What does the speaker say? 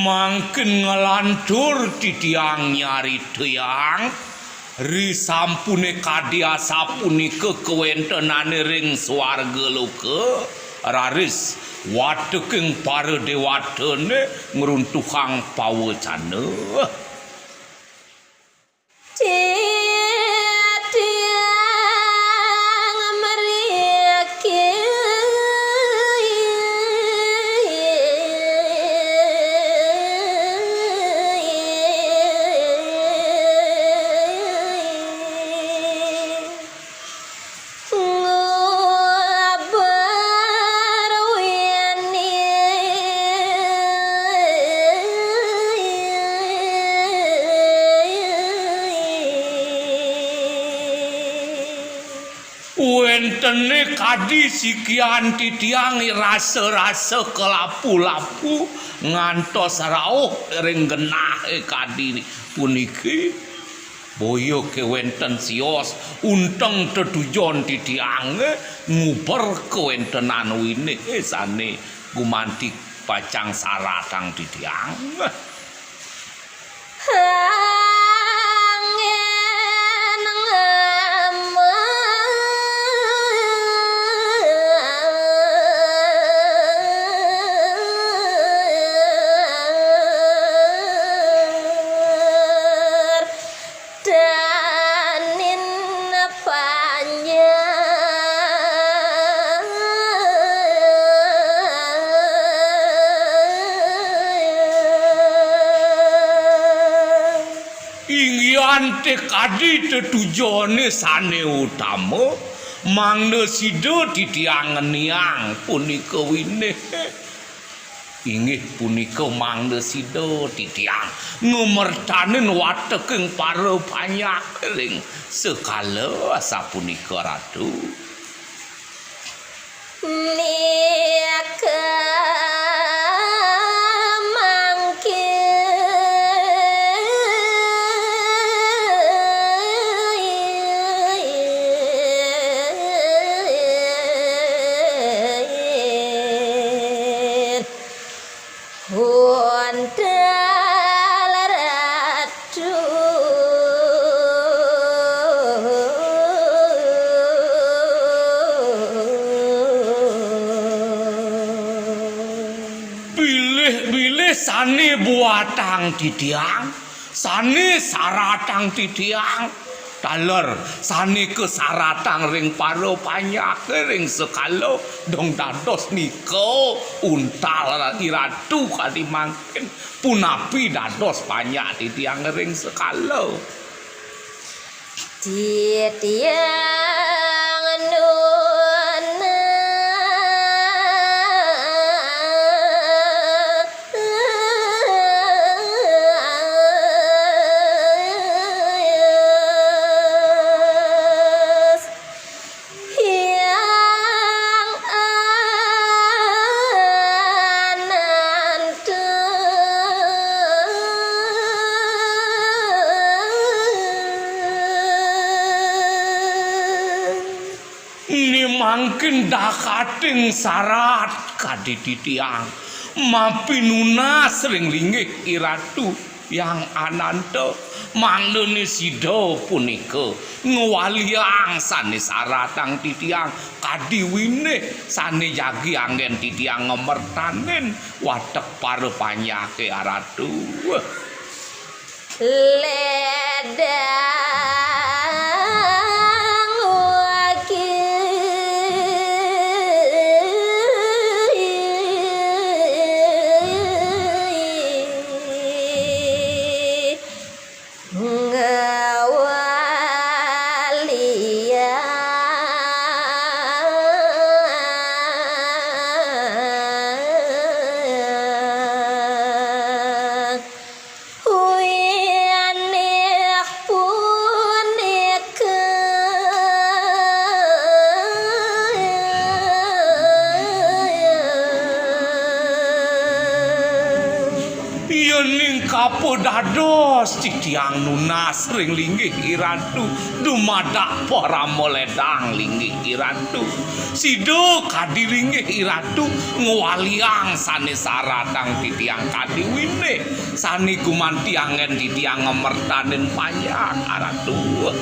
Mangken ngelantur titiang nyari tiang ri sampune kadiasa punika kewentenane ring swarga loka raris wateking para dewatane ngruntuhang pawecana wentene kadi sikian titiang rasa-rasa kelapu-lapu ngantos rauh ring genah kadi puniki boyo kewenten sios unteng tetujon titiang nguber kewentenan wine sane gumanti pacang saratang titiang ante kadi tetujone sane utama mangna sida titiangen niang punika wine inggih punika mangna sida titiang ngumertanen wateking para panyakring sekala sapunika ratu sane buatang titiang sane saratang titiang taler sane kesaratang ring para panyak ring sekalo dong dados nika untal iratu kali mangken punapi dados panyak titiang ring sekalo titiang mangkin dakating syarat kadiditiang mapinuna sering linggih iratu yang ananto manglene sida punika ngwaliang sanes aratang titiang kadiwine sane yagi anggen titiang ngemertanen watek parepanyake aratu ledang wakil yening kapodados titiang nunas ring linggih iratu dumadak para moledang linggih iratu sido kadiringgih iratu ngwaliang sanes saratang titiang kadiwine sani gumantiangen titiang ngemertanen panjang aratu